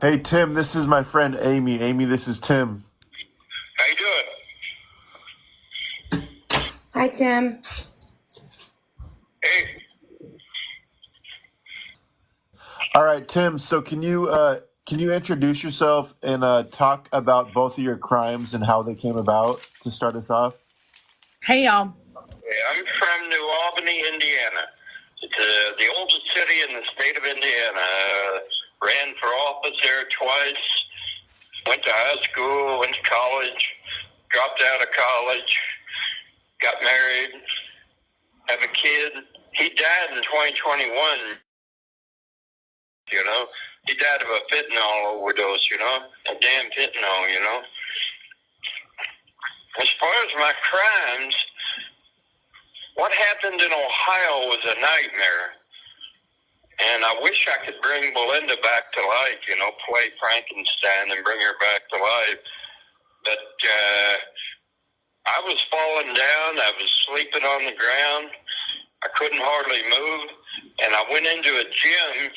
Hey, Tim, this is my friend Amy. Amy, this is Tim. How you doing? Hi, Tim. Hey. All right, Tim. So can you introduce yourself and talk about both of your crimes and how they came about to start us off? Hey, y'all. I'm from New Albany, Indiana. It's the oldest city in the state of Indiana. Ran for office there twice. Went to high school, went to college, dropped out of college, got married, have a kid. He died in 2021, you know. He died of a fentanyl overdose, you know. A damn fentanyl, you know. As far as my crimes, what happened in Ohio was a nightmare. And I wish I could bring Belinda back to life, you know, play Frankenstein and bring her back to life. But I was falling down. I was sleeping on the ground. I couldn't hardly move. And I went into a gym,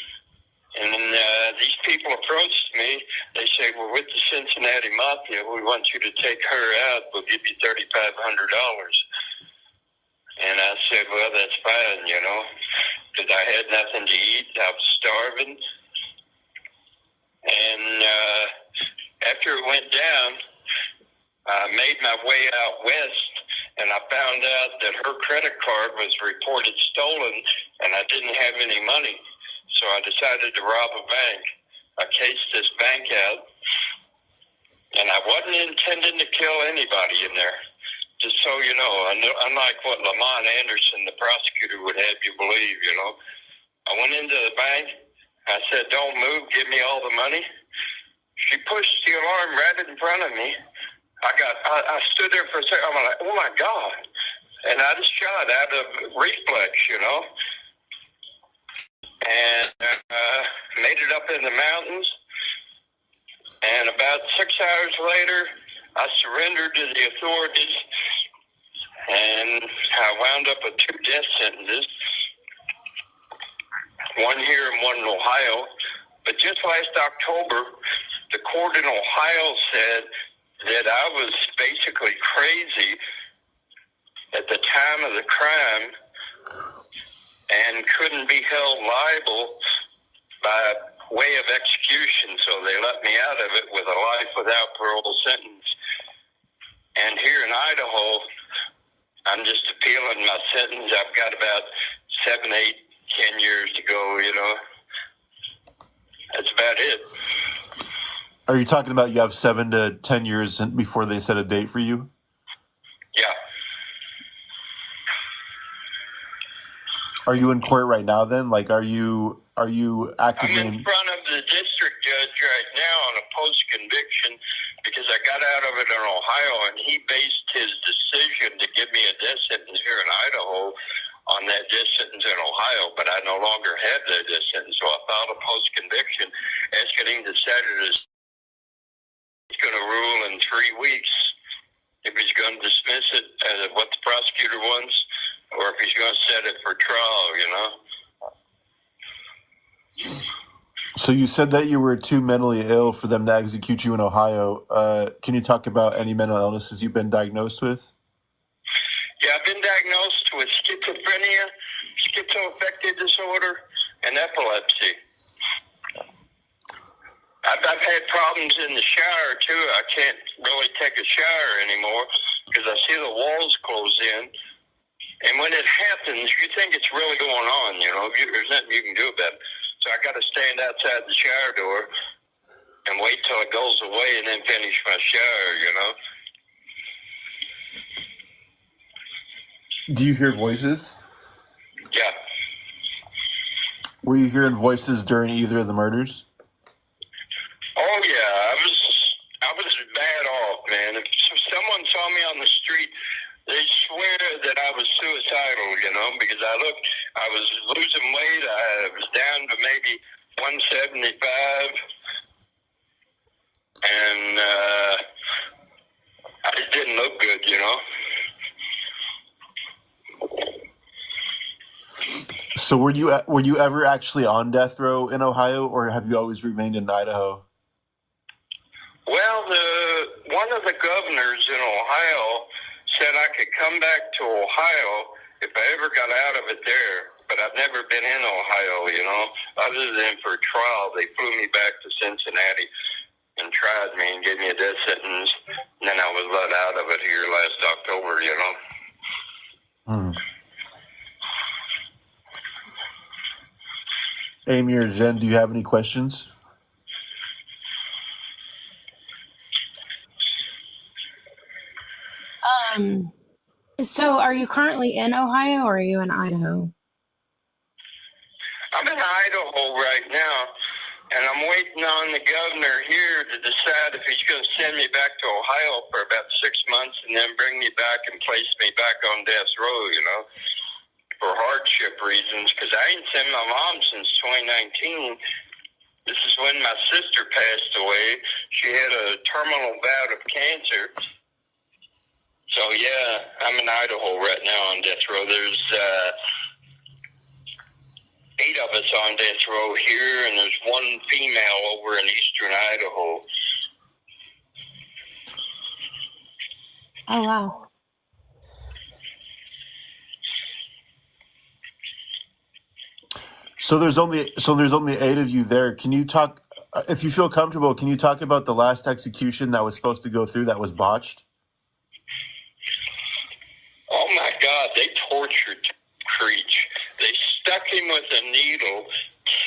and these people approached me. They said, "We're with the Cincinnati Mafia. We want you to take her out. We'll give you $3,500. And I said, "Well, that's fine, you know, because I had nothing to eat. I was starving." And after it went down, I made my way out west, and I found out that her credit card was reported stolen, and I didn't have any money. So I decided to rob a bank. I cased this bank out, and I wasn't intending to kill anybody in there. Just so you know, unlike what Lamont Anderson, the prosecutor, would have you believe, you know. I went into the bank. I said, "Don't move. Give me all the money." She pushed the alarm right in front of me. I stood there for a second. I'm like, "Oh, my God." And I just shot out of reflex, you know. And made it up in the mountains. And about 6 hours later, I surrendered to the authorities, and I wound up with 2 death sentences, one here and one in Ohio. But just last October, the court in Ohio said that I was basically crazy at the time of the crime and couldn't be held liable by way of execution, so they let me out of it with a life without parole sentence. And here in Idaho, I'm just appealing my sentence. I've got about 7, 8, 10 years to go, you know. That's about it. Are you talking about you have 7 to 10 years before they set a date for you? Yeah. Are you in court right now then? Like, are you actively... I'm in front of the district judge right now on a post-conviction because I got out of it in Ohio, and he based his decision to give me a death sentence here in Idaho on that death sentence in Ohio, but I no longer have that death sentence, so I filed a post-conviction asking him to set it as he's going to rule in 3 weeks if he's going to dismiss it as what the prosecutor wants, or if he's going to set it for trial, you know. So you said that you were too mentally ill for them to execute you in Ohio. Can you talk about any mental illnesses you've been diagnosed with? Yeah, I've been diagnosed with schizophrenia, schizoaffective disorder, and epilepsy. I've had problems in the shower, too. I can't really take a shower anymore because I see the walls close in. And when it happens, you think it's really going on, you know. There's nothing you can do about it. So I got to stand outside the shower door and wait till it goes away and then finish my shower, you know. Do you hear voices? Yeah. Were you hearing voices during either of the murders? Oh, yeah. I was bad off, man. If someone saw me on the street, they swear that I was suicidal, you know, because I was losing weight. I was down to maybe 175, and I just didn't look good, you know. So were you ever actually on death row in Ohio, or have you always remained in Idaho? Well, one of the governors in Ohio said I could come back to Ohio if I ever got out of it there. But I've never been in Ohio, other than for trial. They flew me back to Cincinnati and tried me and gave me a death sentence. And then I was let out of it here last October, Amy or Jen, do you have any questions? So are you currently in Ohio or are you in Idaho? I'm in Idaho right now, and I'm waiting on the governor here to decide if he's going to send me back to Ohio for about 6 months and then bring me back and place me back on death row, for hardship reasons, because I ain't seen my mom since 2019. This is when my sister passed away. She had a terminal bout of cancer. So, yeah, I'm in Idaho right now on death row. There's 8 of us on death row here, and there's 1 female over in eastern Idaho. Oh, wow. So there's only 8 of you there. Can you talk, if you feel comfortable, can you talk about the last execution that was supposed to go through that was botched? Oh, my God, they tortured Creech. They stuck him with a needle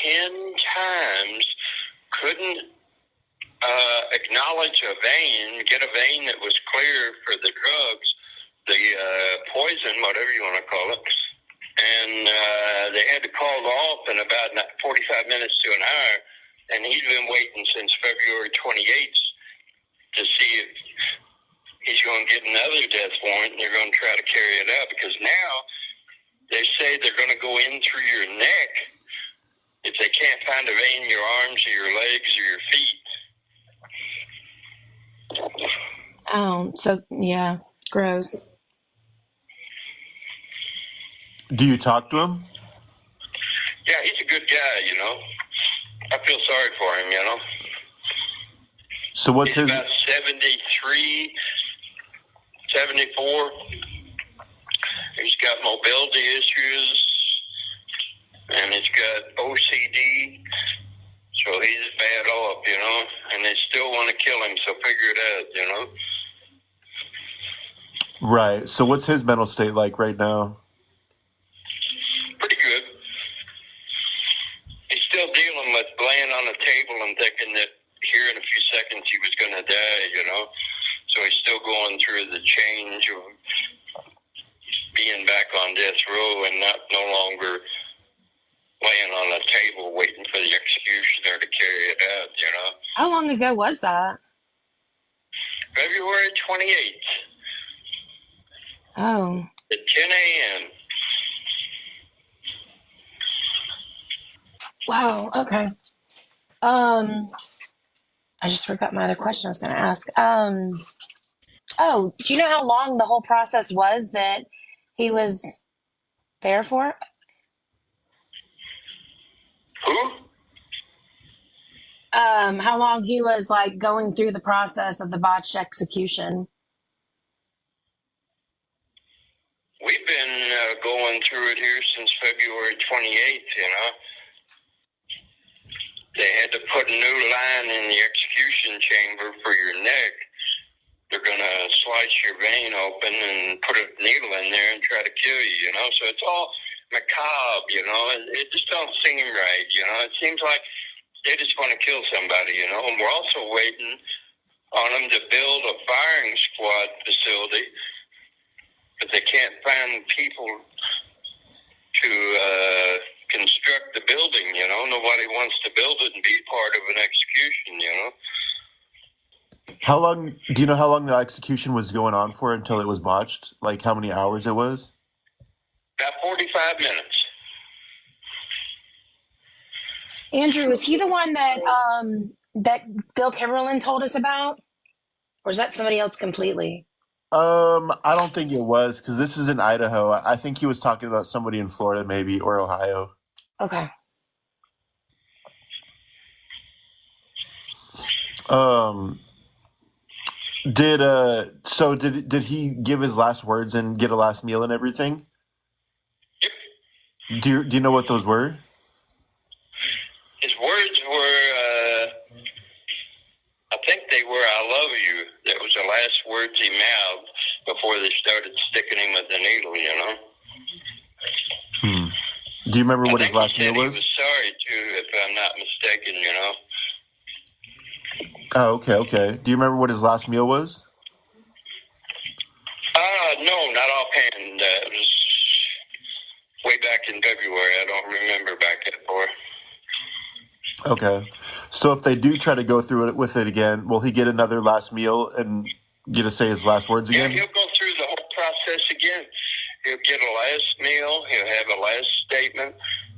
10 times, couldn't acknowledge a vein, get a vein that was clear for the drugs, the poison, whatever you want to call it. And they had to call it off in about 45 minutes to an hour. And he's been waiting since February 28th to see if he's going to get another death warrant, and they're going to try to carry it out, because now they say they're going to go in through your neck if they can't find a vein in your arms or your legs or your feet. Oh, so yeah, gross. Do you talk to him? Yeah, he's a good guy, I feel sorry for him, So what's he's his... about 73, 74. He's got mobility issues, and he's got OCD, so he's bad off, and they still want to kill him, so figure it out, Right. So what's his mental state like right now? Pretty good. He's still dealing with laying on a table and thinking that here in a few seconds he was going to die, So he's still going through the change of being back on death row and no longer laying on a table waiting for the executioner to carry it out, How long ago was that? February 28th Oh, at 10 a.m. wow. Okay. I just forgot my other question I was going to ask. Oh, do you know how long the whole process was that he was there for? Who? How long he was like going through the process of the botched execution? We've been going through it here since February 28th, They had to put a new line in the execution chamber for your neck. They're going to slice your vein open and put a needle in there and try to kill you, So it's all macabre, It just don't seem right, It seems like they just want to kill somebody, And we're also waiting on them to build a firing squad facility, but they can't find people to construct the building, Nobody wants to build it and be part of an execution, How long, do you know how long the execution was going on for until it was botched? Like how many hours it was? About 45 minutes. Andrew, was he the one that that Bill Kimberlin told us about? Or is that somebody else completely? I don't think it was, because this is in Idaho. I think he was talking about somebody in Florida, maybe, or Ohio. Okay. Did he give his last words and get a last meal and everything? Yep. Do you know what those were? His words were, I think they were, "I love you." That was the last words he mouthed before they started sticking him with the needle, you know. Do you remember what I his think last he meal said he was? was sorry, too, if I'm not mistaken, you know. Oh, okay. Do you remember what his last meal was? No, not offhand. It was way back in February. I don't remember back that far. Okay. So if they do try to go through it with it again, will he get another last meal and get to say his last words Yeah, again? he'll go through the whole process again. He'll get a last meal. He'll have a last statement.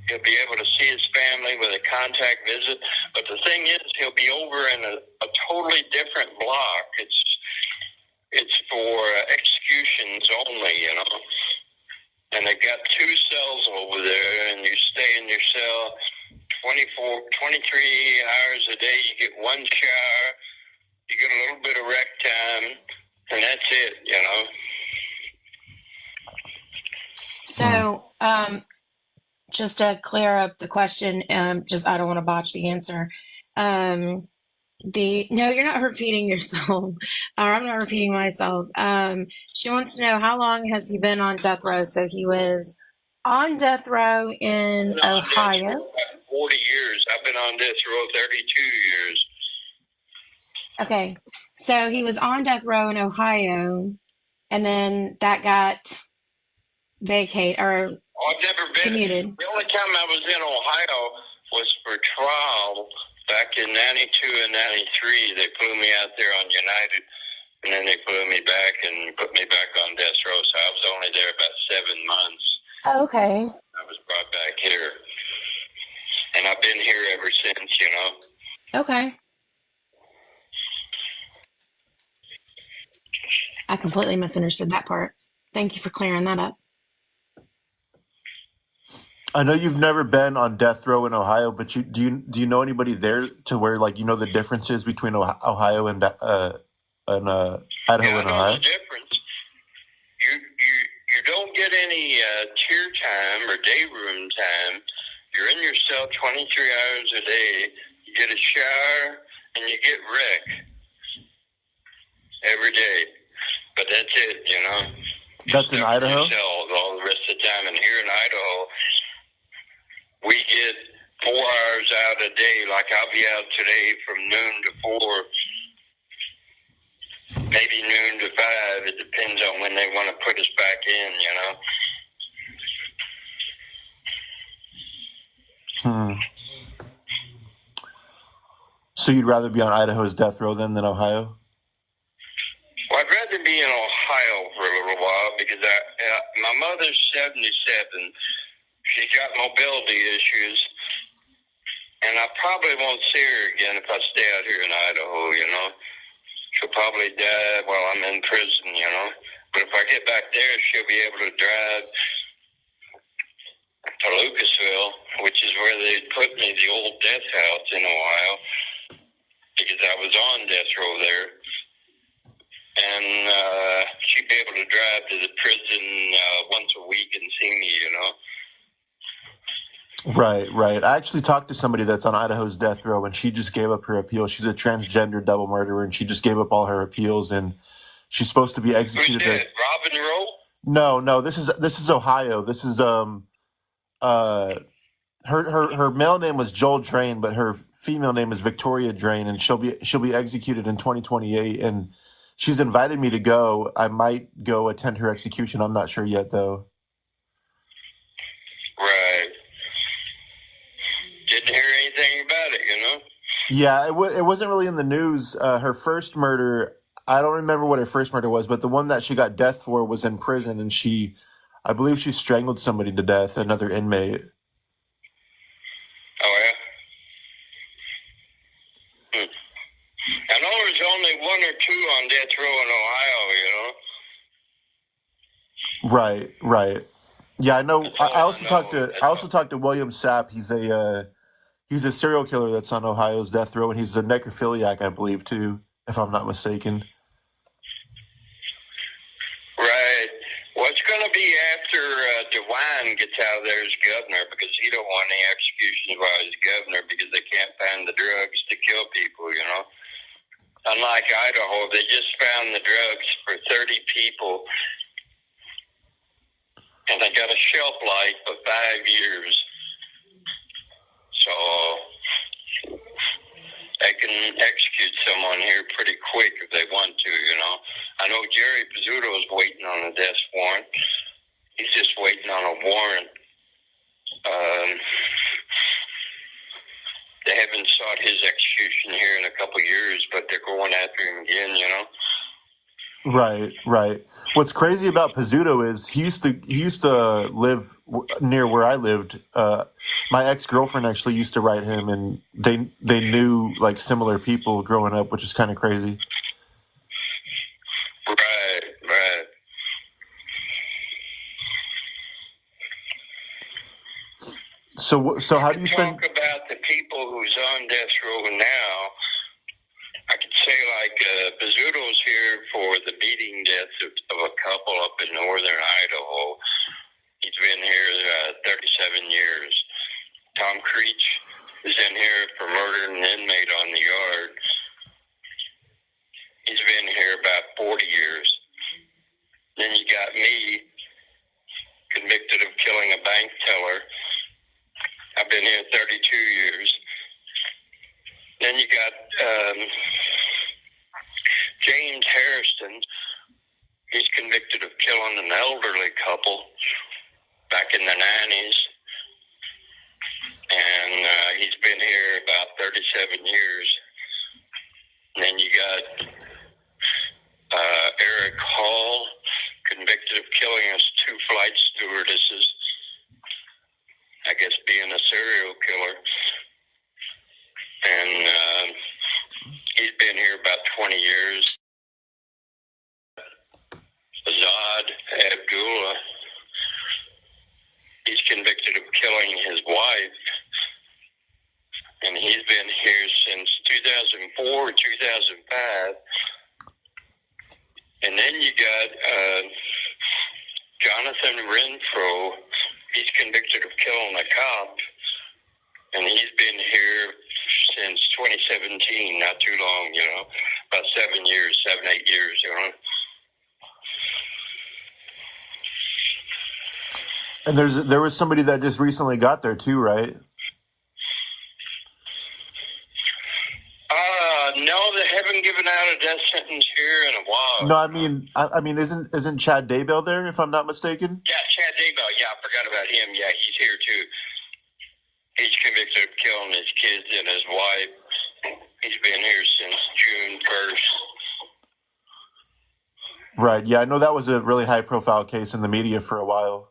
He'll be able to see his family with a contact visit. But the thing is, he'll be over in a totally different block. It's for executions only, you know. And they've got 2 cells over there, and you stay in your cell 23 hours a day. You get 1 shower. You get a little bit of rec time, and that's it, you know. So, just to clear up the question, I don't want to botch the answer. No, you're not repeating yourself, or I'm not repeating myself. She wants to know, how long has he been on death row? So he was on death row in Ohio. 40 years. I've been on death row 32 years. Okay, so he was on death row in Ohio, and then that got vacated or I've never been. commuted. The only time I was in Ohio was for trial back in 92 and 93. They flew me out there on United, and then they flew me back and put me back on death row. So I was only there about 7 months. Oh, okay. I was brought back here, and I've been here ever since, you know. Okay. I completely misunderstood that part. Thank you for clearing that up. I know you've never been on death row in Ohio, but do you know anybody there to where, like, you know the differences between Ohio and Idaho and I Ohio? know the difference. You don't get any tier time or day room time. You're in your cell 23 hours a day. You get a shower and you get rec every day. But that's it, you know. That's in Idaho? Cell all the rest of the time. And here in Idaho, we get 4 hours out a day. Like I'll be out today from noon to 4, maybe noon to 5. It depends on when they want to put us back in, you know. So you'd rather be on Idaho's death row than Ohio? Well, I'd rather be in Ohio for a little while because my mother's 77. She's got mobility issues, and I probably won't see her again if I stay out here in Idaho, you know. She'll probably die while I'm in prison, you know. But if I get back there, she'll be able to drive to Lucasville, which is where they put me, the old death house in Ohio, because I was on death row there. And she'd be able to drive to the prison once a week and see me, you know. Right. I actually talked to somebody that's on Idaho's death row, and she just gave up her appeal. She's a transgender double murderer, and she just gave up all her appeals, and she's supposed to be executed. Who's dead? Robin Rowe? No. This is Ohio. This is her male name was Joel Drain, but her female name is Victoria Drain, and she'll be executed in 2028. And she's invited me to go. I might go attend her execution. I'm not sure yet, though. Right. Didn't hear anything about it, you know? Yeah, it wasn't really in the news. Her first murder, I don't remember what her first murder was, but the one that she got death for was in prison, and I believe she strangled somebody to death, another inmate. Oh, yeah? I know there's only 1 or 2 on death row in Ohio, you know? Right. Yeah, I know. I also talked to William Sapp. He's a serial killer that's on Ohio's death row, and he's a necrophiliac, I believe, too, if I'm not mistaken. son gets out of there as governor because he don't want any executions while he's governor because they can't find the drugs to kill people, you know. Unlike Idaho, they just found the drugs for 30 people, and they got a shelf life of 5 years. So they can execute someone here pretty quick if they want to, you know. I know Jerry Pizzuto is waiting on a death warrant. He's just waiting on a warrant. They haven't sought his execution here in a couple of years, but they're going after him again, you know. Right. What's crazy about Pizzuto is he used to live near where I lived. My ex-girlfriend actually used to write him, and they knew like similar people growing up, which is kind of crazy. Right. So how do you talk spend? about the people who's on death row now? I could say like Pizzuto's here for the beating deaths of a couple up in northern Idaho. He's been here 37 years. Tom Creech is in here for murdering an inmate on the yard. He's been here about 40 years. Then you got me, convicted of killing a bank teller. I've been here 32 years. Then you got James Harrison. He's convicted of killing an elderly couple back in the 90s. And he's been here about 37 years. And then you got Eric Hall, convicted of killing us 2 flight stewardesses. I guess being a serial killer. And he's been here about 20 years. Azad Abdullah, he's convicted of killing his wife. And he's been here since 2004, 2005. And then you got Jonathan Renfro. He's convicted of killing a cop, and he's been here since 2017, not too long, you know, about 7 years, 8 years, you know. And there was somebody that just recently got there too, right? No, they haven't given out a death sentence here in a while. No, I mean, isn't Chad Daybell there? If I'm not mistaken. Yeah, Chad Daybell. Yeah, I forgot about him. Yeah, he's here too. He's convicted of killing his kids and his wife. He's been here since June 1st. Right. Yeah, I know that was a really high-profile case in the media for a while.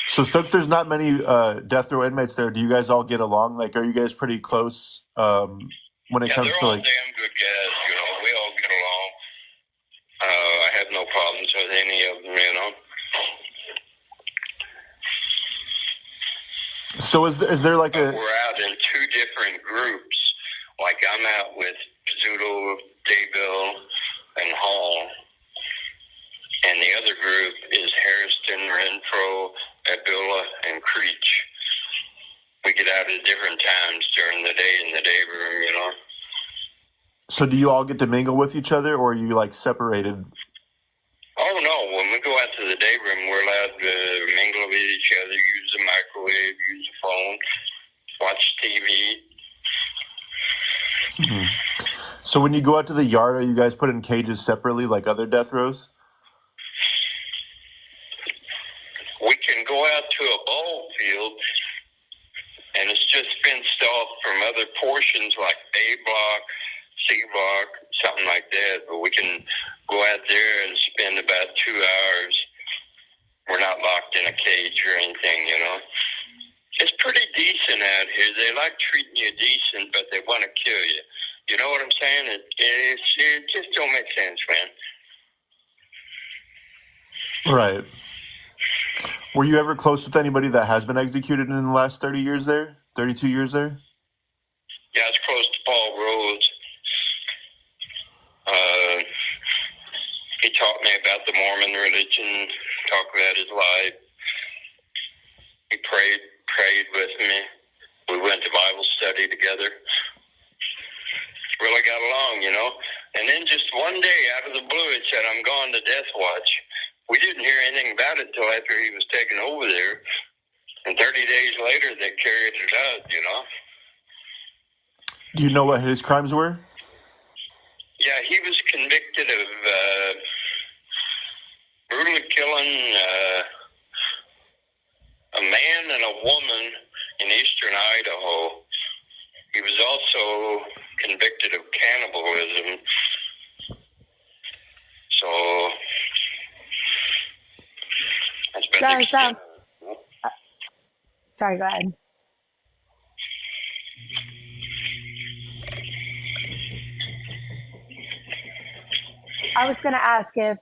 So since there's not many death row inmates there, do you guys all get along? Like, are you guys pretty close when it comes they're to all like? damn good guys. You know, we all get along. I have no problems with any of them. You know. So is there like We're out in 2 different groups. Like I'm out with Pizzuto, Daybell, and Hall. And the other group is Harrison, Renfro, Abdullah, and Creech. We get out at different times during the day in the day room, you know. So do you all get to mingle with each other, or are you like separated? Oh, no. When we go out to the day room, we're allowed to mingle with each other, use the microwave, use the phone, watch TV. Mm-hmm. So when you go out to the yard, are you guys put in cages separately like other death rows? We can go out to a ball field, and it's just fenced off from other portions like A block, C block, something like that. But we can go out there and spend about 2 hours. We're not locked in a cage or anything, you know. It's pretty decent out here. They like treating you decent, but they want to kill you. You know what I'm saying? It just don't make sense, man. Right. Were you ever close with anybody that has been executed in the last 30 years there? 32 years there? Yeah, it's close to Paul Rhodes. He taught me about the Mormon religion. talk about his life. He prayed with me. We went to Bible study together. Really got along, you know. And then just one day, out of the blue, it said, I'm going to Death Watch. We didn't hear anything about it until after he was taken over there. And 30 days later, they carried it out, you know. Do you know what his crimes were? Yeah, he was convicted of brutally killing a man and a woman in eastern Idaho. He was also convicted of cannibalism. So that's been the extent. Sorry, go ahead. I was going to ask if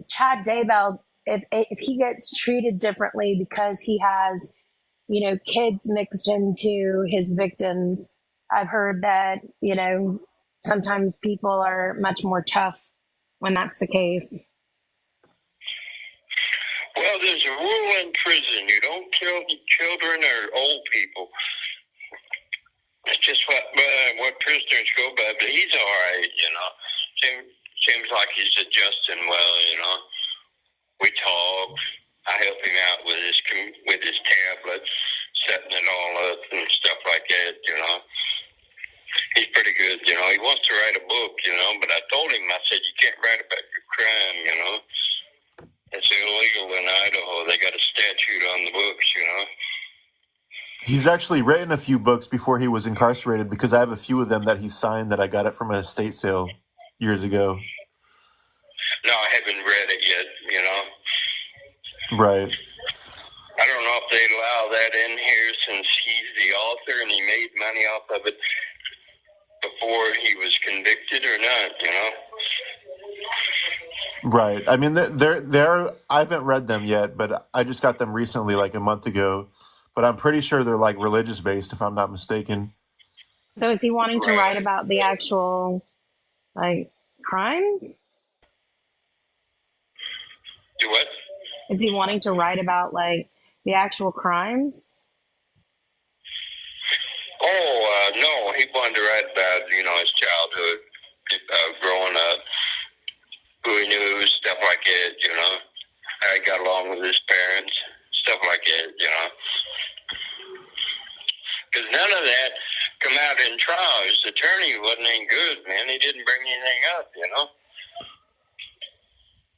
Chad Daybell, if he gets treated differently because he has, you know, kids mixed into his victims. I've heard that, you know, sometimes people are much more tough when that's the case. Well, there's a rule in prison. You don't kill children or old people. It's just what prisoners go by, but he's all right, you know. Seems like he's adjusting well, you know. We talk. I help him out with his tablet, setting it all up and stuff like that, you know. He's pretty good, you know. He wants to write a book, you know, but I told him, I said, you can't write about your crime, you know. It's illegal in Idaho. They got a statute on the books, you know. He's actually written a few books before he was incarcerated because I have a few of them that he signed that I got it from an estate sale years ago. No, I haven't read it yet, you know. Right. I don't know if they allow that in here since he's the author and he made money off of it before he was convicted or not, you know. Right. I mean, they're I haven't read them yet, but I just got them recently, like a month ago. But I'm pretty sure they're like religious based, if I'm not mistaken. So is he wanting to write about the actual, like, crimes? Do what? Is he wanting to write about, like, the actual crimes? Oh, no. He wanted to write about, you know, his childhood, growing up, who he knew, stuff like that, you know. How he got along with his parents, stuff like that, you know. Because none of that come out in trial. His attorney wasn't any good, man. He didn't bring anything up, you know.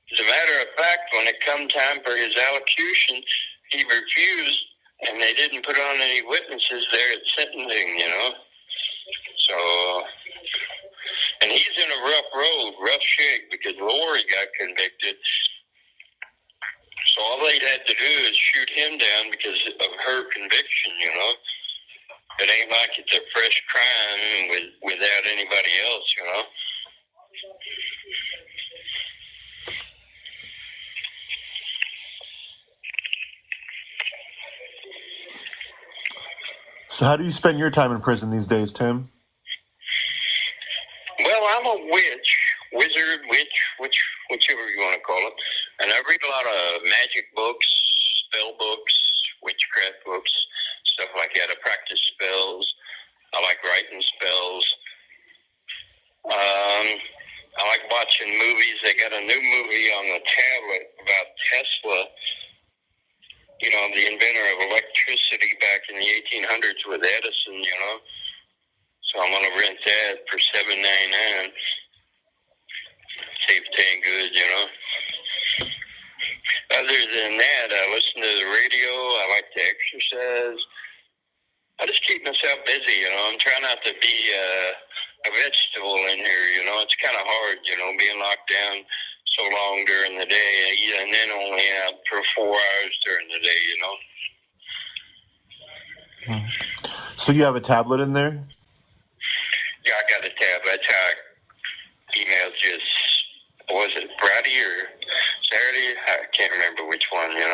As a matter of fact, when it come time for his allocution, he refused, and they didn't put on any witnesses there at sentencing, you know. So, and he's in a rough road, rough shape, because Lori got convicted. So all they'd had to do is shoot him down because of her conviction, you know. It ain't like it's a fresh crime without anybody else, you know. So how do you spend your time in prison these days, Tim? Well, I'm a wizard, whichever you want to call it. And I read a lot of magic books, spell books, witchcraft books, stuff like that. I practice spells. I like writing spells. I like watching movies. They got a new movie on the tablet about Tesla, you know, the inventor of electricity back in the 1800s with Edison, you know. So I'm going to rent that for $7.99. See if it's any good, you know. Other than that, I listen to the radio. I like to exercise. I just keep myself busy, you know. I'm trying not to be a vegetable in here, you know. It's kind of hard, you know, being locked down so long during the day, and then only out for 4 hours during the day, you know. So you have a tablet in there? Yeah, I got a tab. That's how I emailed just, was it Friday or Saturday? I can't remember which one, you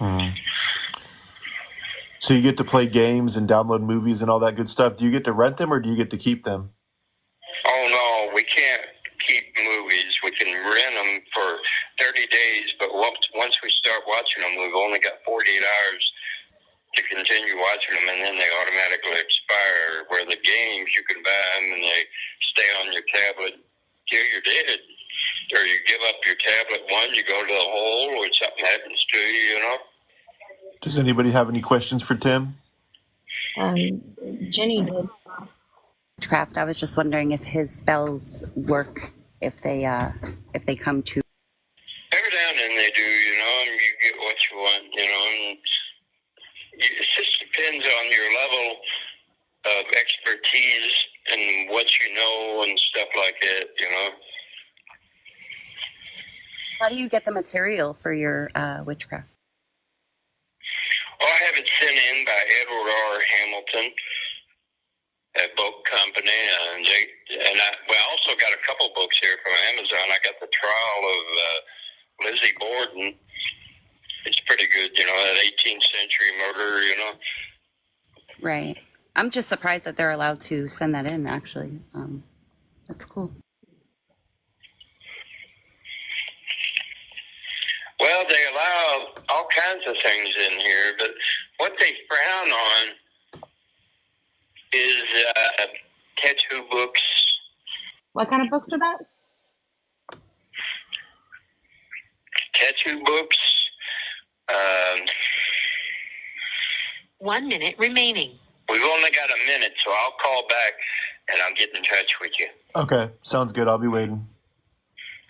know. So you get to play games and download movies and all that good stuff. Do you get to rent them or do you get to keep them? Oh, no, we can't keep movies. We can rent them for 30 days, but once we start watching them, we've only got 48 hours to continue watching them, and then they automatically expire. Where the games, you can buy them and they stay on your tablet till you're dead. Or you give up your tablet one, you go to the hole, or something happens to you, you know. Does anybody have any questions for Tim? Jenny did. Witchcraft. I was just wondering if his spells work if they come to. Every now and then they do, you know, and you get what you want, you know. And it just depends on your level of expertise and what you know and stuff like that, you know. How do you get the material for your witchcraft? Well, I have it sent in by Edward R. Hamilton at Book Company, and I also got a couple books here from Amazon. I got The Trial of Lizzie Borden. It's pretty good, you know, that 18th century murder, you know. Right. I'm just surprised that they're allowed to send that in, actually. That's cool. Well, they allow all kinds of things in here, but what they frown on is tattoo books. What kind of books are that? Tattoo books. 1 minute remaining. We've only got a minute, so I'll call back and I'll get in touch with you. Okay, sounds good. I'll be waiting.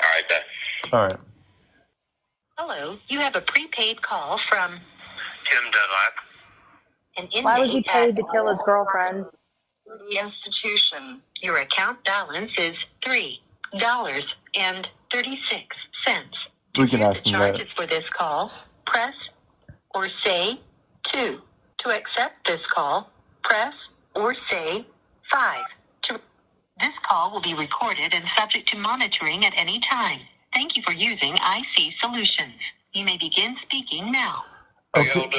All right, bye. All right. Hello, you have a prepaid call from Tim Dunlap. an inmate. Why was he paid to kill his girlfriend? The institution. Your account balance is $3.36. We can ask him that. Charges for this call, press or say 2. To accept this call, press or say 5. This call will be recorded and subject to monitoring at any time. Thank you for using IC Solutions. You may begin speaking now. Okay.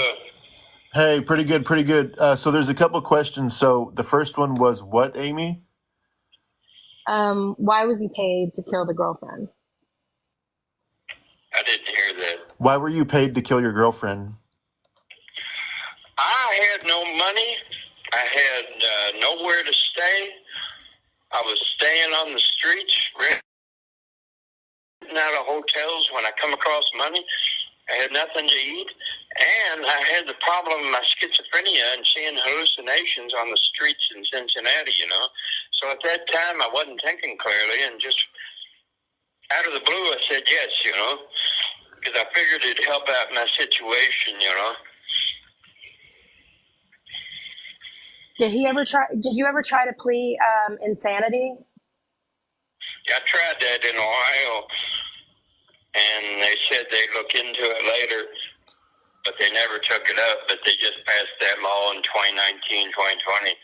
Hey, pretty good, pretty good. So there's a couple questions. So the first one was what, Amy? Why was he paid to kill the girlfriend? I didn't hear that. Why were you paid to kill your girlfriend? I had no money. I had nowhere to stay. I was staying on the streets, renting out of hotels when I come across money. I had nothing to eat. And I had the problem of my schizophrenia and seeing hallucinations on the streets in Cincinnati, you know. So at that time, I wasn't thinking clearly, and just out of the blue, I said yes, you know, because I figured it'd help out my situation, you know. Did you ever try to plead insanity? Yeah, I tried that in Ohio, and they said they'd look into it later, but they never took it up. But they just passed that law in 2019, 2020,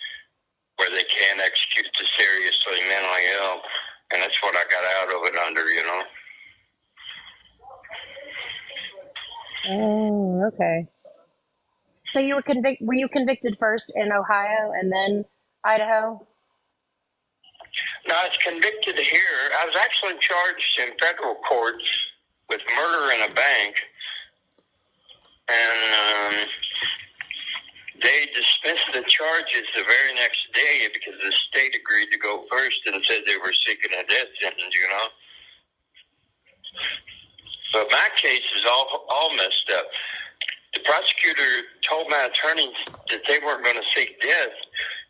where they can't execute the seriously mentally ill, and that's what I got out of it under, you know. Oh, okay. So you were were you convicted first in Ohio and then Idaho? No, I was convicted here. I was actually charged in federal court with murder in a bank, and they dismissed the charges the very next day because the state agreed to go first and said they were seeking a death sentence, you know. But my case is all messed up. The prosecutor told my attorneys that they weren't going to seek death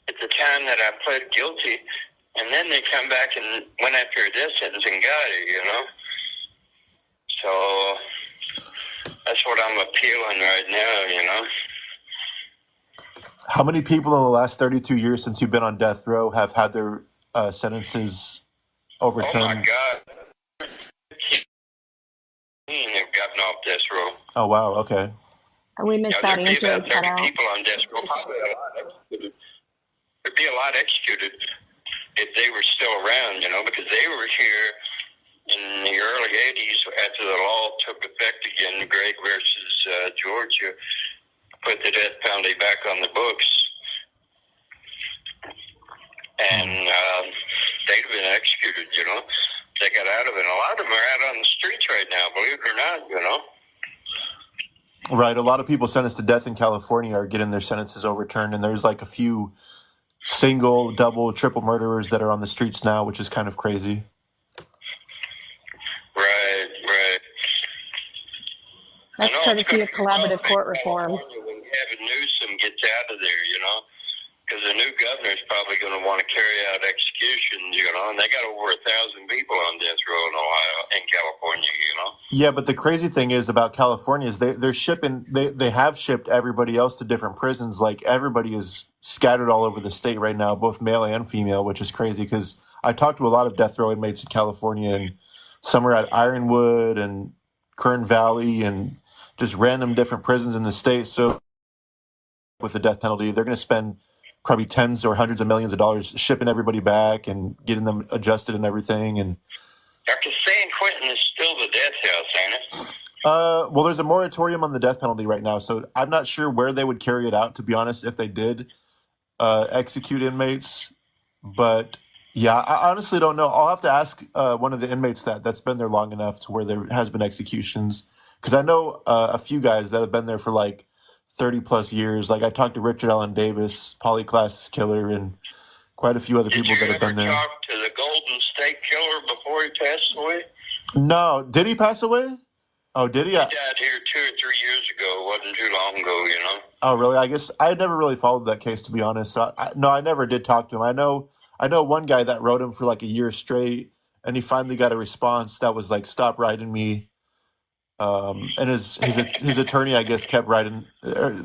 at the time that I pled guilty, and then they come back and went after a death sentence and got it, you know. So that's what I'm appealing right now, you know. How many people in the last 32 years since you've been on death row have had their sentences overturned? Oh, my God. They've gotten off death row. Oh, wow. Okay. We missed that There'd be answer. about 30 people on death row. Probably a lot executed. There'd be a lot executed if they were still around, you know, because they were here in the early 80s after the law took effect again, Gregg versus Georgia, put the death penalty back on the books. And they'd have been executed, you know. they got out of it. And a lot of them are out on the streets right now, believe it or not, you know. Right. A lot of people sentenced to death in California are getting their sentences overturned, and there's like a few single, double, triple murderers that are on the streets now, which is kind of crazy. Right, right. That's courtesy of collaborative court reform. When Gavin Newsom gets out of there, you know, because the new governor's probably going to want to carry out executions, you know, and they got over 1,000 people on death row in Ohio, in California, you know. Yeah, but the crazy thing is about California is they're shipping, they have shipped everybody else to different prisons. Like everybody is scattered all over the state right now, both male and female, which is crazy because I talked to a lot of death row inmates in California, and some are at Ironwood and Kern Valley and just random different prisons in the state. So with the death penalty, they're going to spend probably tens or hundreds of millions of dollars shipping everybody back and getting them adjusted and everything. And Dr. San Quentin is still the death house, ain't it? well, there's a moratorium on the death penalty right now, so I'm not sure where they would carry it out, to be honest, if they did execute inmates. But yeah, I honestly don't know. I'll have to ask one of the inmates that's been there long enough to where there has been executions, because I know a few guys that have been there for like 30 plus years. Like I talked to Richard Allen Davis, Polyclass killer, and quite a few other people that have been there. Did you ever talk to the Golden State Killer before he passed away? No. Did he pass away? Oh, did he? He died here 2 or 3 years ago. It wasn't too long ago, you know. Oh, really? I guess I never really followed that case, to be honest. So no, I never did talk to him. I know one guy that wrote him for like a year straight, and he finally got a response that was like, "Stop writing me." And his attorney, I guess, kept writing,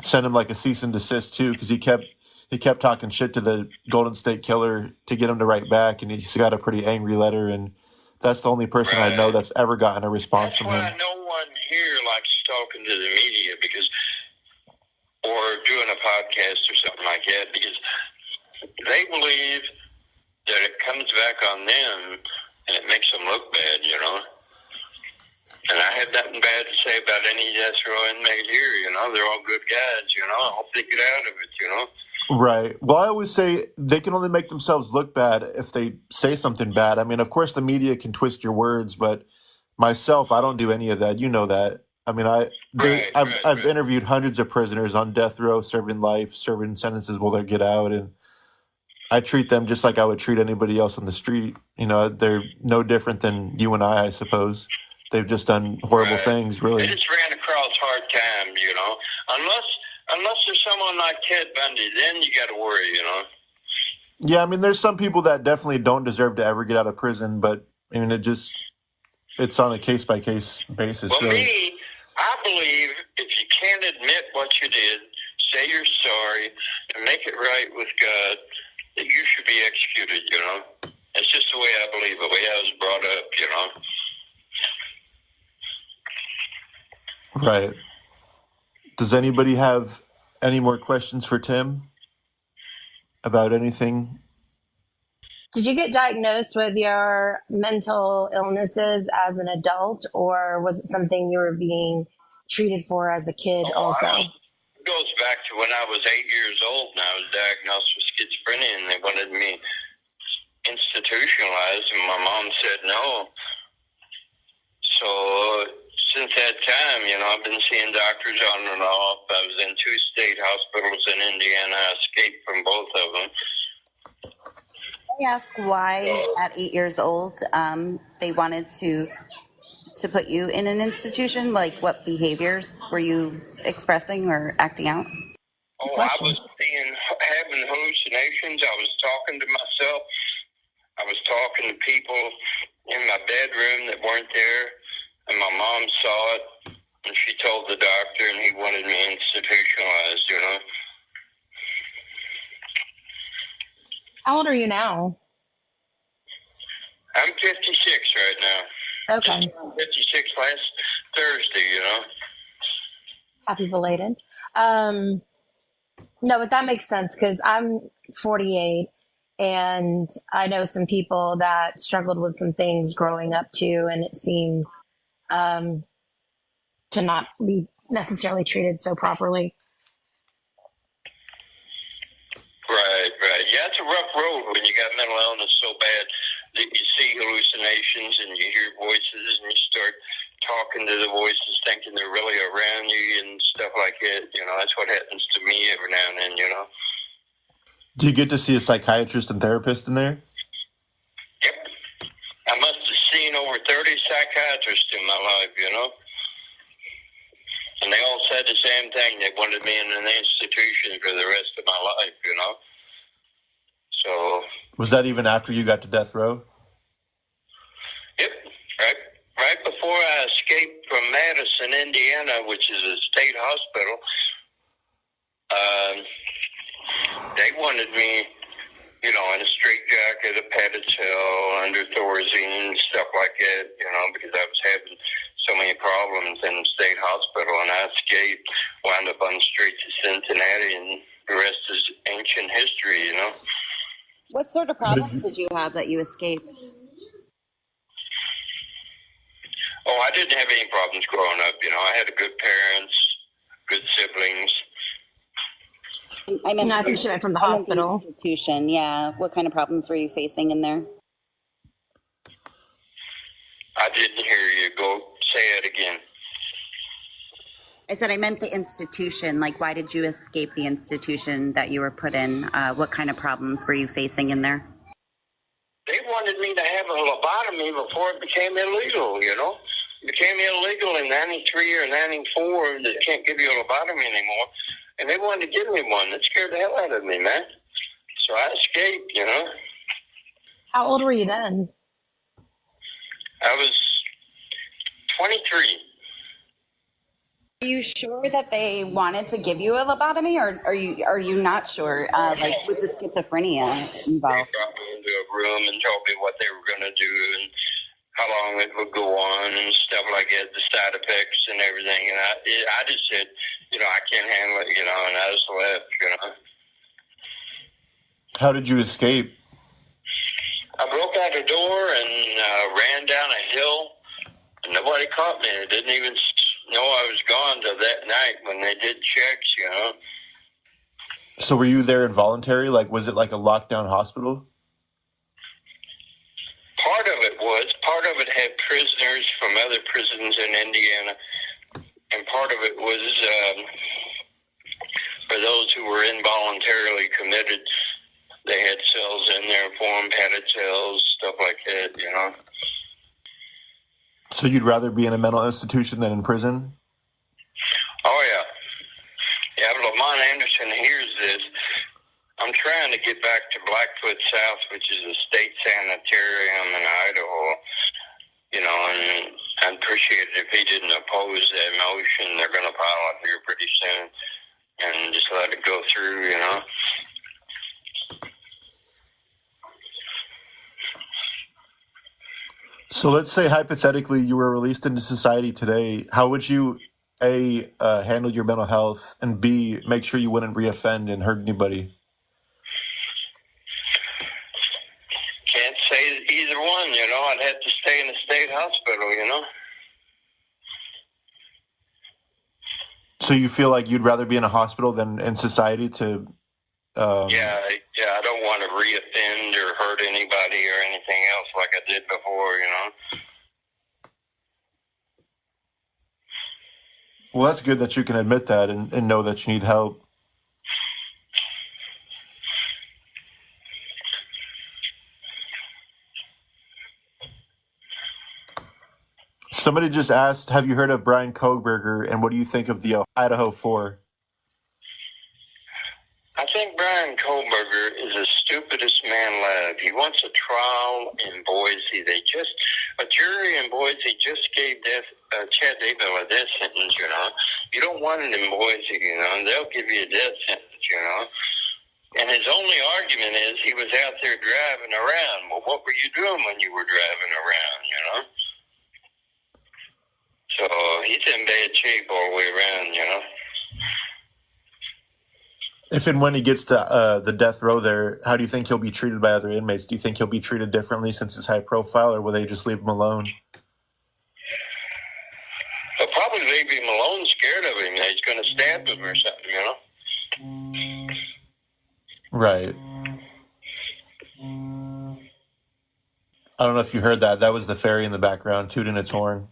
sent him like a cease and desist too, because he kept talking shit to the Golden State Killer to get him to write back, and he's got a pretty angry letter, and that's the only person I know that's ever gotten a response from him. That's why no one here likes talking to the media or doing a podcast or something like that, because they believe that it comes back on them and it makes them look bad, you know. And I have nothing bad to say about any death row inmate here, you know. They're all good guys, you know. I hope they get out of it, you know. Right. Well, I always say they can only make themselves look bad if they say something bad. I mean, of course, the media can twist your words, but myself, I don't do any of that. You know that. I mean, I've interviewed hundreds of prisoners on death row, serving life, serving sentences while they get out, and I treat them just like I would treat anybody else on the street. You know, they're no different than you and I suppose. They've just done horrible things, really. They just ran across hard times, you know. Unless there's someone like Ted Bundy, then you got to worry, you know. Yeah, I mean, there's some people that definitely don't deserve to ever get out of prison, but I mean, it's on a case-by-case basis. Well, really. me, I believe if you can't admit what you did, say you're sorry, and make it right with God, that you should be executed, you know. It's just the way I believe, the way I was brought up, you know. Right. Does anybody have any more questions for Tim about anything? Did you get diagnosed with your mental illnesses as an adult, or was it something you were being treated for as a kid also? It goes back to when I was 8 years old and I was diagnosed with schizophrenia, and they wanted me institutionalized, and my mom said no. So since that time, you know, I've been seeing doctors on and off. I was in 2 state hospitals in Indiana. I escaped from both of them. I ask why at 8 years old they wanted to put you in an institution. Like, what behaviors were you expressing or acting out? Oh, I was having hallucinations. I was talking to myself. I was talking to people in my bedroom that weren't there, and my mom saw it, and she told the doctor, and he wanted me institutionalized, you know. How old are you now? I'm 56 right now. Okay. 56 last Thursday, you know. Happy belated. No, but that makes sense because I'm 48 and I know some people that struggled with some things growing up too, and it seemed to not be necessarily treated so properly. Right. Yeah, it's a rough road when you got mental illness so bad. that you see hallucinations and you hear voices and you start talking to the voices, thinking they're really around you and stuff like that. That's what happens to me every now and then. Do you get to see a psychiatrist and therapist in there? Yep. I must have seen over 30 psychiatrists in my life. And they all said the same thing. They wanted me in an institution for the rest of my life. So. Was that even after you got to death row? Yep. Right before I escaped from Madison, Indiana, which is a state hospital, they wanted me, in a straitjacket, a padded cell, under Thorazine, stuff like that, because I was having so many problems in the state hospital, and I escaped, wound up on the streets of Cincinnati, and the rest is ancient history. What sort of problems did you have that you escaped? Oh, I didn't have any problems growing up. I had good parents, good siblings. I meant I think she meant from the hospital. Institution, yeah. What kind of problems were you facing in there? I didn't hear you. Say it again. I said I meant the institution. Like, why did you escape the institution that you were put in? What kind of problems were you facing in there? They wanted me to have a lobotomy before it became illegal, It became illegal in 93 or 94. They can't give you a lobotomy anymore. And they wanted to give me one. That scared the hell out of me, man. So I escaped, How old were you then? I was 23. Are you sure that they wanted to give you a lobotomy, or are you not sure? Like with the schizophrenia involved. They brought me into a room and told me what they were going to do and how long it would go on and stuff like that, the side effects and everything. And I just said, I can't handle it, and I just left, How did you escape? I broke out the door and ran down a hill. And nobody caught me. They didn't even know I was gone till that night when they did checks, So were you there involuntary? Like, was it like a lockdown hospital? Part of it was. Part of it had prisoners from other prisons in Indiana. And part of it was for those who were involuntarily committed. They had cells in there for them, padded cells, stuff like that, So you'd rather be in a mental institution than in prison? Oh, yeah. Yeah, but Lamont Anderson hears this. I'm trying to get back to Blackfoot South, which is a state sanitarium in Idaho, and I'd appreciate it if he didn't oppose that motion. They're going to pile up here pretty soon and just let it go through, So let's say hypothetically you were released into society today. How would you, A, handle your mental health, and B, make sure you wouldn't reoffend and hurt anybody? Can't say either one, I'd have to stay in a state hospital, So you feel like you'd rather be in a hospital than in society to... Yeah, I don't want to reoffend or hurt anybody or anything else like I did before, Well, that's good that you can admit that and know that you need help. Somebody just asked, have you heard of Brian Kohlberger, and what do you think of the Idaho 4? I think Brian Kohlberger is the stupidest man alive. He wants a trial in Boise. A jury in Boise just gave Chad Daybell a death sentence, You don't want it in Boise, They'll give you a death sentence, And his only argument is he was out there driving around. Well, what were you doing when you were driving around, So he's in bad shape all the way around, If and when he gets to the death row there, how do you think he'll be treated by other inmates? Do you think he'll be treated differently since he's high profile, or will they just leave him alone? They'll probably leave him alone, scared of him. He's going to stab him or something, Right. I don't know if you heard that. That was the ferry in the background tooting its horn.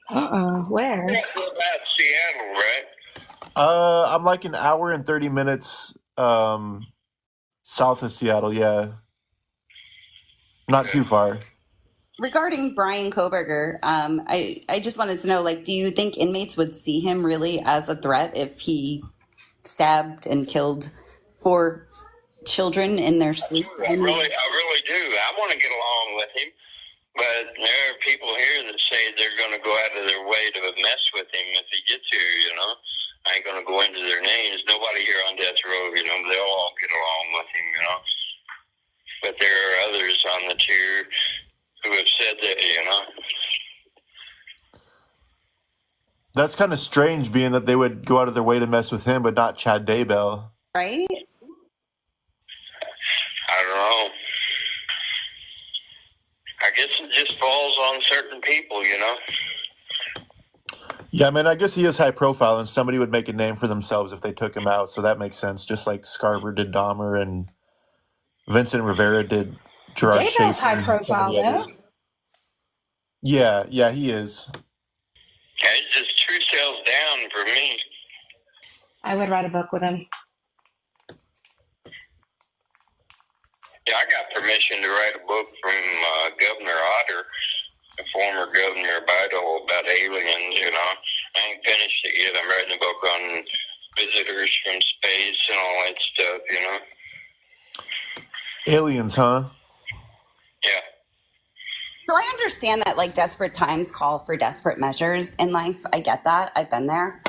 Where? That's about Seattle, right? I'm like an hour and 30 minutes south of Seattle. Yeah, not too far. Regarding Brian Koberger, I just wanted to know, like, do you think inmates would see him really as a threat if he stabbed and killed 4 children in their sleep? I really do. I want to get along with him, but there are people here that say they're going to go out of their way to mess with him if he gets here, you know. I ain't going to go into their names. Nobody here on death row, you know, they'll all get along with him, you know. But there are others on the tier who have said that, you know. That's kind of strange, being that they would go out of their way to mess with him, but not Chad Daybell. Right? I don't know. I guess it just falls on certain people, you know. Yeah, I mean, I guess he is high profile, and somebody would make a name for themselves if they took him out, so that makes sense. Just like Scarver did Dahmer, and Vincent Rivera did Gerard Daybell's Schaefer. high profile, though. Yeah, he is. Yeah, it's just 2 cells down for me. I would write a book with him. Yeah, I got permission to write a book from Governor Otter, the former governor of Idaho, about aliens, you know. I ain't finished it yet. I'm writing a book on visitors from space and all that stuff, you know. Aliens, huh? Yeah. So I understand that, like, desperate times call for desperate measures in life. I get that. I've been there.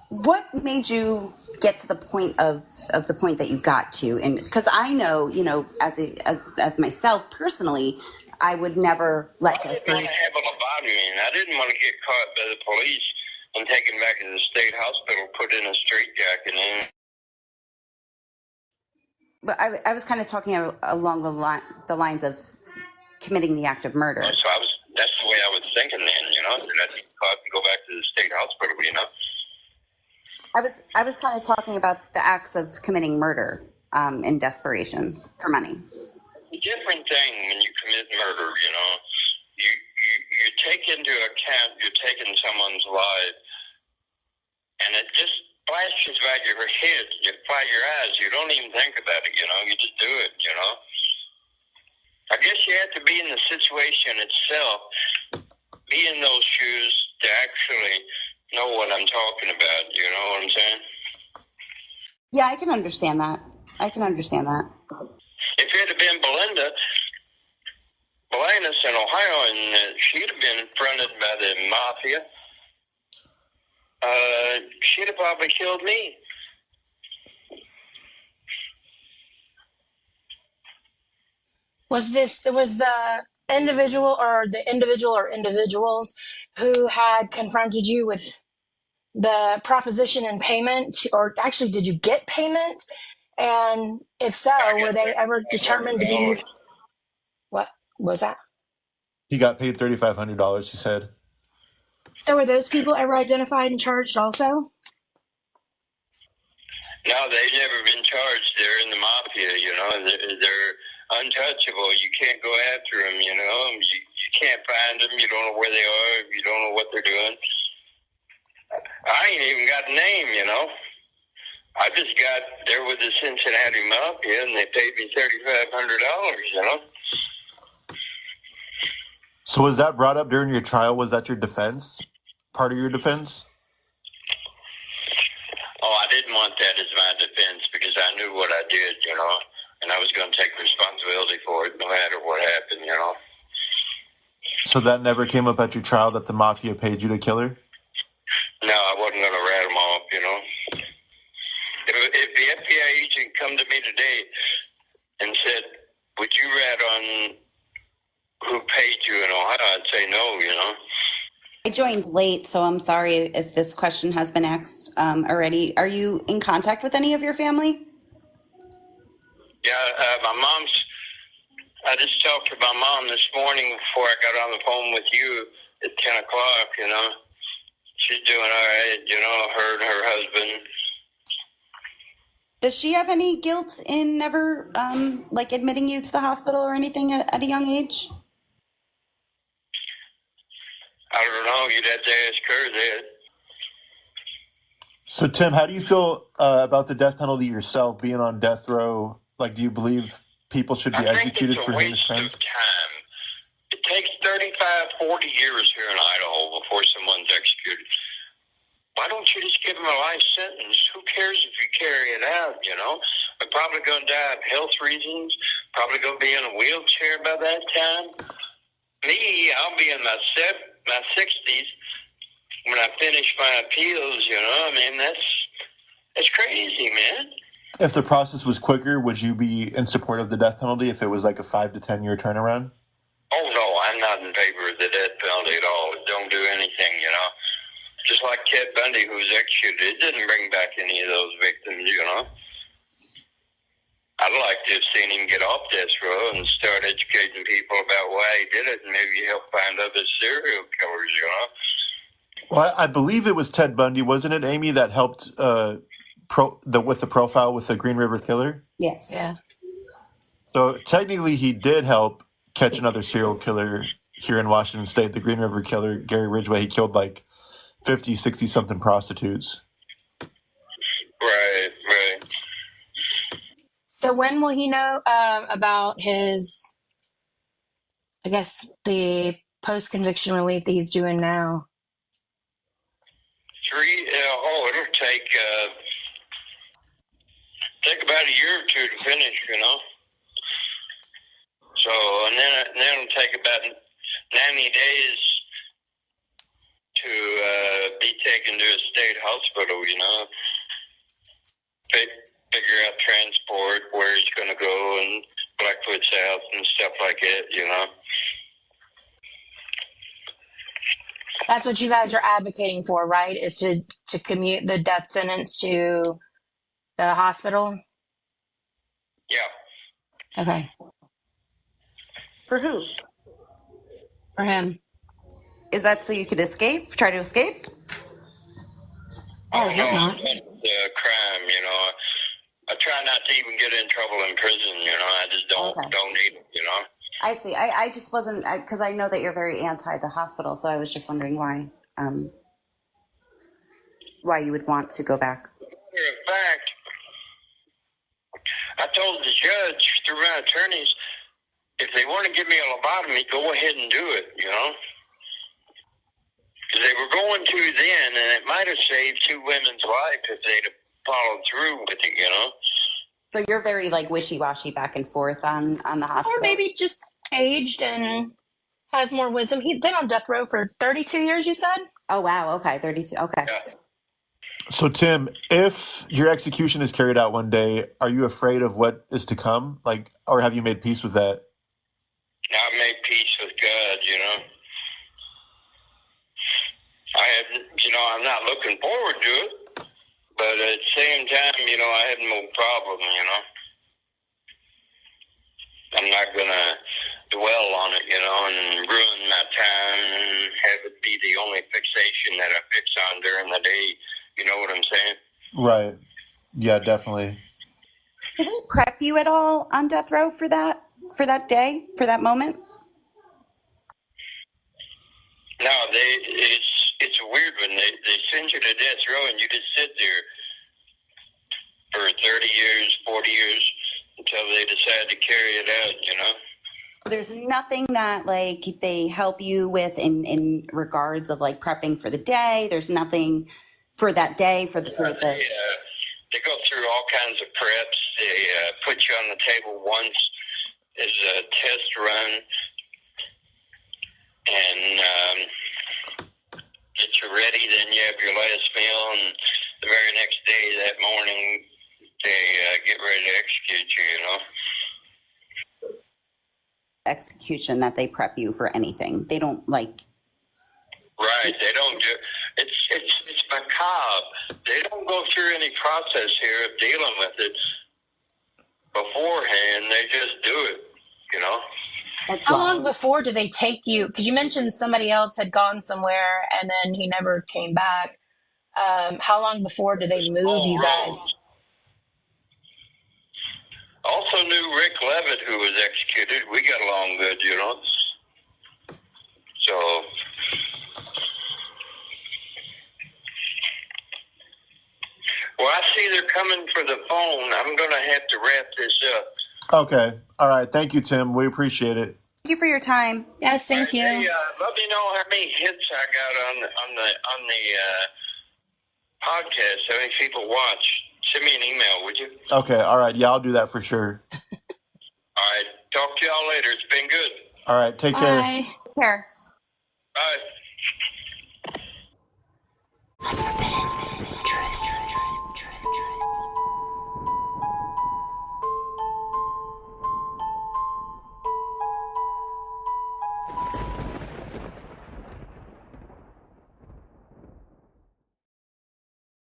What made you get to the point of the point that you got to? And because I know, you know, as myself personally, I would never let I go. didn't want to have a lobotomy, and I didn't want to get caught by the police and taken back to the state hospital, put in a straitjacket, and But I was kind of talking along the lines of committing the act of murder. so that's the way I was thinking then, you know, that I'd get caught and go back to the state hospital, you know. I was kind of talking about the acts of committing murder in desperation for money. A different thing when you commit murder, you know. You take into account you're taking someone's life, and it just flashes by your head, by your eyes. You don't even think about it, you know. You just do it, you know. I guess you have to be in the situation itself, be in those shoes to actually know what I'm talking about. You know what I'm saying? Yeah, I can understand that. If it had been Belinda Bolanos in Ohio, and she'd have been fronted by the mafia, she'd have probably killed me. Was the individual or individuals who had confronted you with the proposition and payment, or actually did you get payment? And if so, were they ever determined to be, what was that? He got paid $3,500, he said. So were those people ever identified and charged also? No, they've never been charged. They're in the mafia, you know. They're untouchable. You can't go after them, you know. You can't find them. You don't know where they are. You don't know what they're doing. I ain't even got a name, you know. I just got there with the Cincinnati Mafia, and they paid me $3,500, you know. So was that brought up during your trial? Was that your defense? Part of your defense? Oh, I didn't want that as my defense because I knew what I did, you know, and I was going to take responsibility for it no matter what happened, you know. So that never came up at your trial that the mafia paid you to kill her? No, I wasn't going to rat them off, you know. If the FBI agent come to me today and said, would you rat on who paid you in Ohio, I'd say no, you know. I joined late, so I'm sorry if this question has been asked already. Are you in contact with any of your family? Yeah, I just talked to my mom this morning before I got on the phone with you at 10 o'clock, you know. She's doing all right, you know, her and her husband. Does she have any guilt in never like admitting you to the hospital or anything at a young age? I don't know. You'd have to ask her that. So, Tim, how do you feel about the death penalty yourself, being on death row? Like, do you believe people should be I think executed it's for a heinous waste crimes? of time. It takes 35, 40 years here in Idaho before someone's executed. Why don't you just give them a life sentence? Who cares if you carry it out, you know? They're probably going to die of health reasons, probably going to be in a wheelchair by that time. Me, I'll be in my 60s when I finish my appeals, you know? I mean, that's crazy, man. If the process was quicker, would you be in support of the death penalty if it was like a 5 to 10 year turnaround? Oh, no, I'm not in favor of the death penalty at all. It don't do anything, you know? Just like Ted Bundy, who was executed, it didn't bring back any of those victims, you know? I'd like to have seen him get off death row and start educating people about why he did it and maybe help find other serial killers, you know? Well, I believe it was Ted Bundy, wasn't it, Amy, that helped with the profile with the Green River Killer? Yes. Yeah. So technically, he did help catch another serial killer here in Washington State, the Green River Killer, Gary Ridgway. He killed like 50, 60-something prostitutes. Right. So when will he know about his, I guess, the post-conviction relief that he's doing now? It'll take about a year or two to finish, you know? So, and then it'll take about 90 days to be taken to a state hospital, you know? Figure out transport, where he's going to go, and Blackfoot South and stuff like that, you know? That's what you guys are advocating for, right? Is to commute the death sentence to the hospital? Yeah. Okay. For who? For him. Is that so you could escape? Try to escape? Oh, I no, hope not. it's a crime, you know? I try not to even get in trouble in prison, you know? I just don't need it, you know? I see. I just wasn't, because I know that you're very anti the hospital, so I was just wondering why you would want to go back. In fact, I told the judge through my attorneys, if they want to give me a lobotomy, go ahead and do it, you know? Because they were going to then, and it might have saved two women's lives if they'd have followed through with it, you know? So you're very like wishy-washy back and forth on the hospital. Or maybe just aged and has more wisdom. He's been on death row for 32 years, you said? Oh, wow. Okay. 32. Okay. Yeah. So, Tim, if your execution is carried out one day, are you afraid of what is to come? Like, or have you made peace with that? I made peace with God, you know? I'm not looking forward to it, but at the same time, you know, I have no problem, you know? I'm not going to dwell on it, you know, and ruin my time and have it be the only fixation that I fix on during the day. You know what I'm saying? Right. Yeah, definitely. Did they prep you at all on death row for that day, for that moment? No, it's a weird one. They send you to death row and you just sit there for 30 years, 40 years until they decide to carry it out, you know? There's nothing that like they help you with in regards of like prepping for the day. There's nothing for that day for the. They go through all kinds of preps. They put you on the table once as a test run and get you ready. Then you have your last meal, and the very next day, that morning, they get ready to execute you. You know. Execution that they prep you for anything. They don't like. Right. They don't do. It's macabre. They don't go through any process here of dealing with it beforehand. They just do it. You know. How long before do they take you? Because you mentioned somebody else had gone somewhere and then he never came back. How long before do they move you guys? Also knew Rick Levitt, who was executed. We got along good, you know. So, well, I see they're coming for the phone. I'm going to have to wrap this up. Okay. All right. Thank you, Tim. We appreciate it. Thank you for your time. Yes, thank you. Hey, let me know how many hits I got on the podcast. How many people watch? Send me an email, would you? Okay. All right. Yeah, I'll do that for sure. All right. Talk to y'all later. It's been good. All right. Take care. Bye. Take care.